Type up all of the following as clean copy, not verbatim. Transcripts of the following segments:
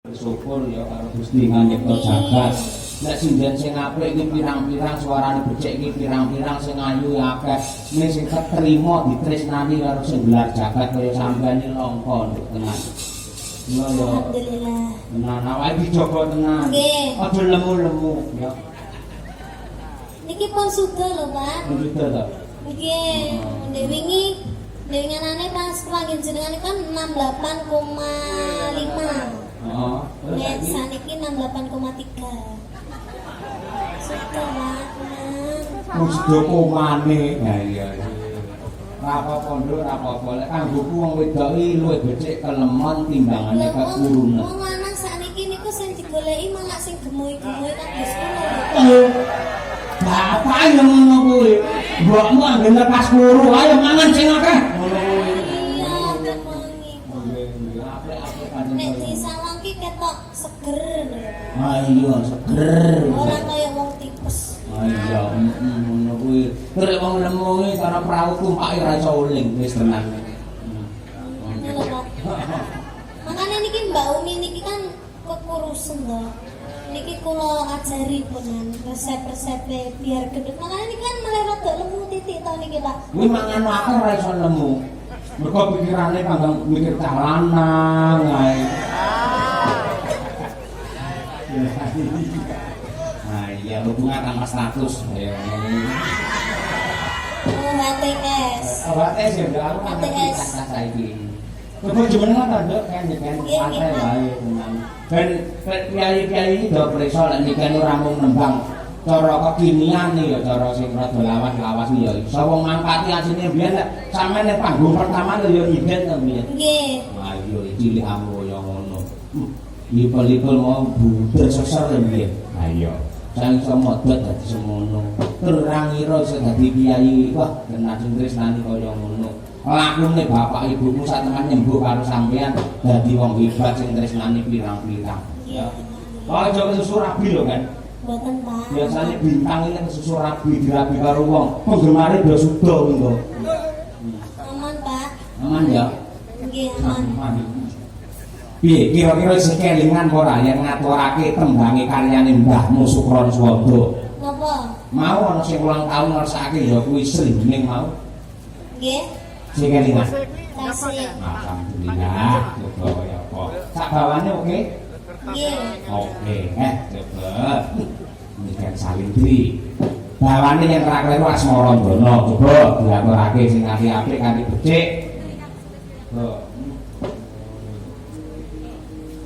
Syukur ya karo Gusti nganyipta jagat. Nek sinden sing apik iki pirang-pirang suarane becik iki pirang-pirang sing ayu akeh. Nek sing ketrima ditresnani karo sing gelar jagat kaya sampeyan iki langka nduk tenan. Iya ya. Alhamdulillah. Tenan awake dijogo tenan. Nggih. Aja lemu-lemu ya. Niki pun sudah lho, Pak. Sudah to. Nggih, ndek wingi denganane pas panjenengan kan 68,5. Heeh. Nek saniki 68,3. Sudah, Pak. Wis do komane. Ya iya. Ora apa-apa nduk, ora apa-apa. Lek kanggoku wong wedok iki luwih becik kelemon timbangane kekurunan. Wong lanang sakniki niku sing digoleki malah sing gemoy-gemoy kados kula. Bapak yang ngono kuwi. Mbokmu anggere lepas kuru, ayo mangan sing akeh. Ngono kuwi. Iya, kemangi. Nek disawangke ketok seger lho. Ah iya, seger. Ora kaya wong tipes. Ah iya, ngono kuwi. Terus wong lemu iki cara prau tumpake ora iso uling wis tenan. Ngono kok. Makane niki Mbak Umi niki kan kekurusen to. Niki kula ajari punan resep-resep biar gendut. Makane niki kan malah rada lemu titik to niki, Pak. Kuwi mangan akeh ora iso lemu. Mergo pikirane kanggo mikir cah lanang ae. Nah, iya hubungan sama status ya. Oh, HTS. HTS ya, aku kan HTS. saiki. Kebo jenengan ta, Nduk, kan santai wae tenan. Ben kiai-kiai iki do preso lek niken ora mung nembang cara kekinian ya cara sing rada lawas-lawas ya iso wong mangkati asine biyen lek sampeyan nek panggung pertama ya nyiden to biyen. Nggih. Wah iya cilik amu kaya ngono. Lipel-lipel mau buder seser biyen. Ha iya. Sang iso modot dadi semono. Terus ra ngira iso dadi kiai. Wah, tenan sing tresnani kaya ngono. Lakune bapak ibumu sak teman nyembuh karo sampean dadi wong hebat sing tresnani pirang-pirang. Iya. Aja kesusu rabi lho kan. Mboten, Pak. Biasanya bintang ini kesusu rabi dirabi karo wong. Penggemare do sudo ngono. Aman, Pak. Aman ya. Nggih, aman. Piye kira-kira sekelingan ora yang ngaturake tembange karyane Mbahmu Sukron Swarga? Napa? Mau ana sing ulang tahun ngersake ya kuwi srengenge mau. Nggih. Sekelingan. Tasih. Alhamdulillah. Coba ya apa. Sak bawane oke? Nggih. Oke, coba. Ini kan Salindri. Bawane yang terakhir Asmara Ndono. Coba diaturake sing apik-apik kanthi becik. Loh.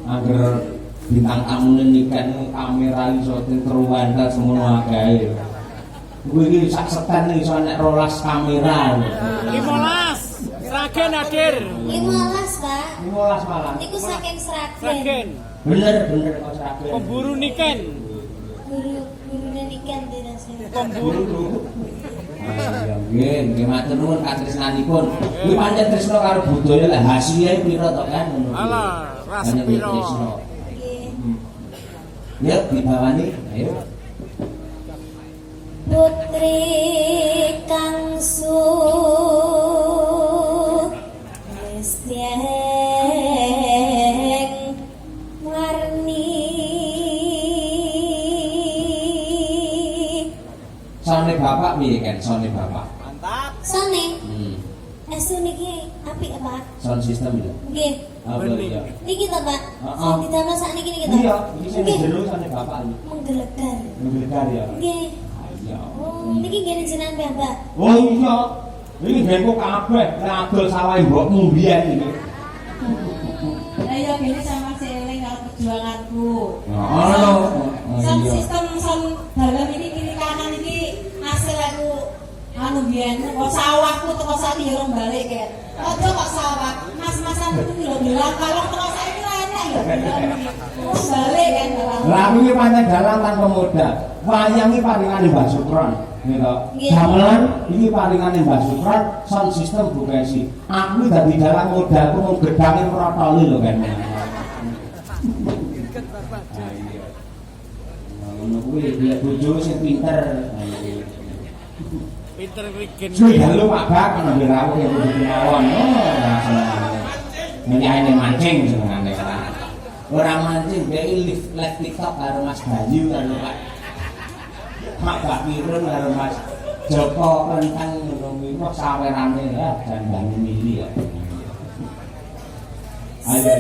Agar bintang tamu niken kamera iso terwantel semono akeh. Kuwi iki sak setan iso nek 12 kamera. 15. Sragen hadir. 15, Pak. 15 malah. Niku saking Sragen. Sragen. Bener kok Sragen. Pemburu niken. Gurune niken dirasane. Pemburu. Nggih, matur nuwun katresnanipun. Kuwi pancen tresna karo budaya lah hasilnya pira to kan ngono. Alah, ras Pancen piro. tresna. Nggih. Ya dibawani, ayo. Putri Kangsu wis dieng warni Sone bapak piye kan sone bapak? Mantap. sone Hmm. esu niki apik, Pak. Sound system ya. Nggih. Apa ya? Niki to, Pak. Heeh. Sing didamel sakniki niki to. Iya, iki sing Nggih. jero sone bapak iki. Menggelegar. Menggelegar ya. Nggih. Iya. Oh, niki ngene jenengan piyambak. Oh iya. Iki genku kabeh ngadol sawah mbokmu mbiyen iki. Lah ya gini sama seling karo perjuanganku. Oh, Sound iya. sistem sound dalam ini kiri kanan ini hasil aku anu biyen kok sawahku teko saiki ya rong balik kan. Ojo kok sawah. Mas-masan itu lho bilang kalau teko saiki ra enak ya. Terus balik kan. Lah kuwi pancen dalang tanpa modal. Wayang iki paringane Mbah Sukron, gitu. Nggih. Gamelan iki paringane Mbah Sukron, sound system Bukesi. Aku dadi dalang modalku mung gedange protoli lho kan. Ngono kuwi dia bojo sing pinter. Pinter rigen. Suwi halo Pak Bak nang rawuh ya kudu mawon. Oh, senengane. Menyaine mancing senengane. Ora mancing dhek live TikTok karo Mas Bayu karo Pak Bakirun karo Mas Joko Kentang ngono kuwi kok sawerane ya dandane mili ya. Ayo.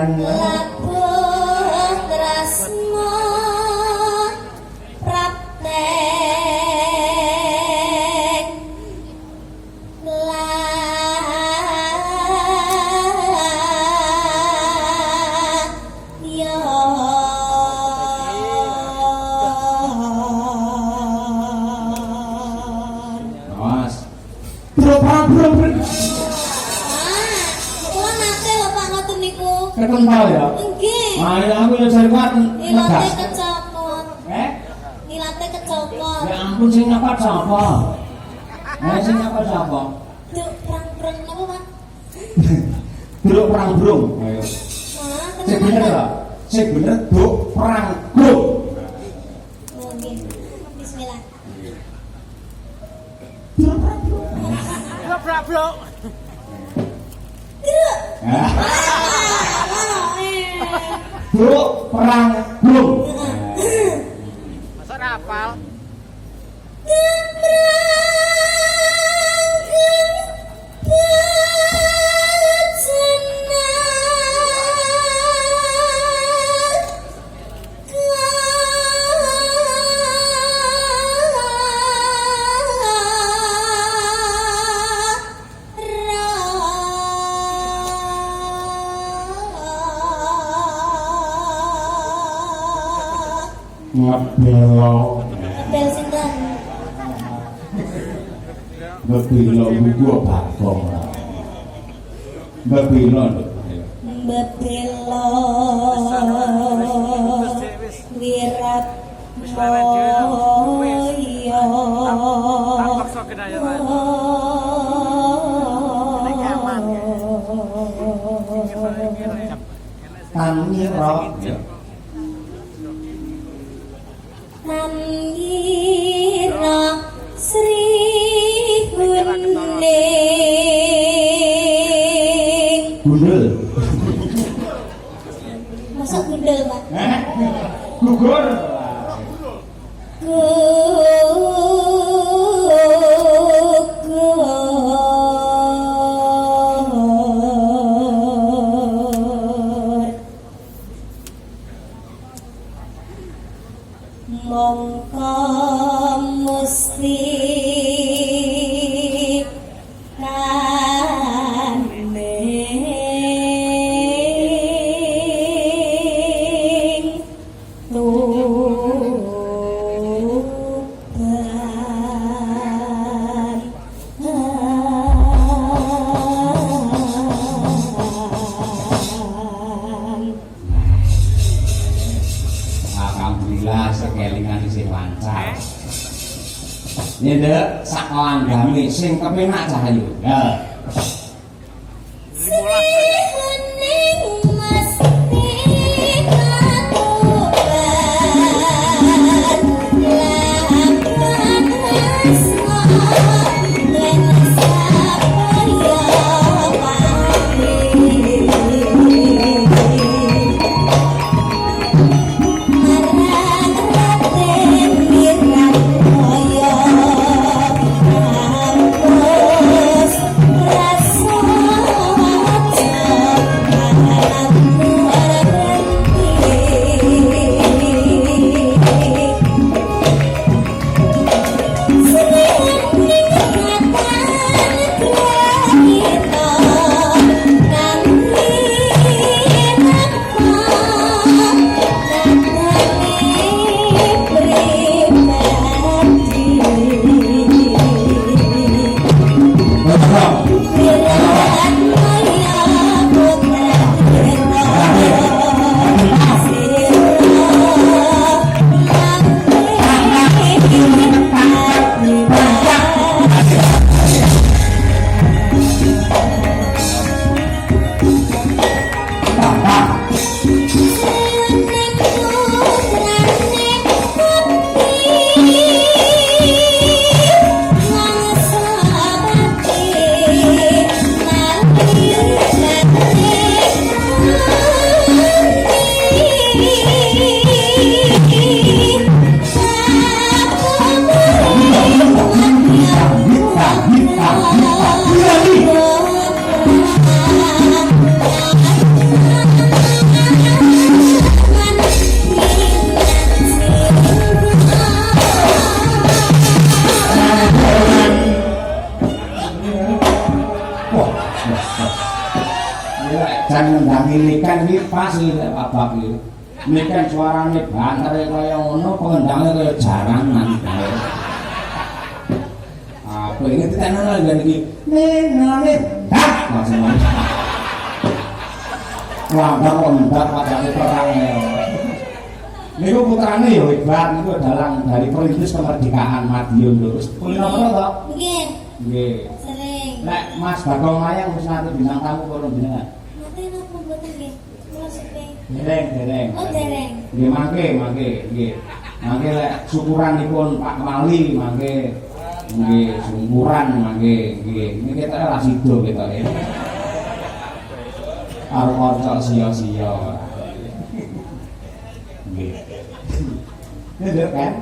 Labuh tresno praktek yo Mas. Bro. Kekental ya? Nggih. Ayo aku ya jare kuat Ilate ngegas. kecopot. Ilate kecopot. Ya ampun sing nyapa sapa? Sing nyapa sapa? Duk prang-prang napa, Pak? Bruk perang brung. Ayo. Sing bener ya? Sing bener bruk perang brung. Oke. Bismillah. Blok-blok. Bruk perang brung. Masa rapal? Ngabelo. Ngabel sinten? Ngabelo gua bakong. Ngabelo. Bebelo wirat moyo Tampak sok kena ya, Pak. Taniro. Taniro Sri Guning Gundul. Masa gundel, Pak? Gugur. Gugur mongko musti kaning tuban Alhamdulillah sekelingan isih lancar. Nyendek sak langgame sing kepenak cahayu. Ya. 15. Marang raten mirang kaya kampus pas iki lek babak iki. Niken suarane banter kaya ngono, pengendange kaya jarangan. Apa ini tenan lagi iki. Nene. Dah, langsung. Langkah ondak padane perang. Niku putrane ya hebat, niku dalang dari perintis kemerdekaan Madiun lho. Kulino pernah to? Nggih, Nggih. sering. Lek Mas Bagong Layang wis nate bintang tamu karo jenengan. Nanti napa mboten nggih? Kula sepe. Dereng. Oh, dereng. Nggih mangke, nggih. Mangke lek syukuranipun Pak Mali mangke nggih syukuran mangke nggih. Niki kita ra sido ketoke. Arep orcok sia-sia. Nggih. Nggih kan?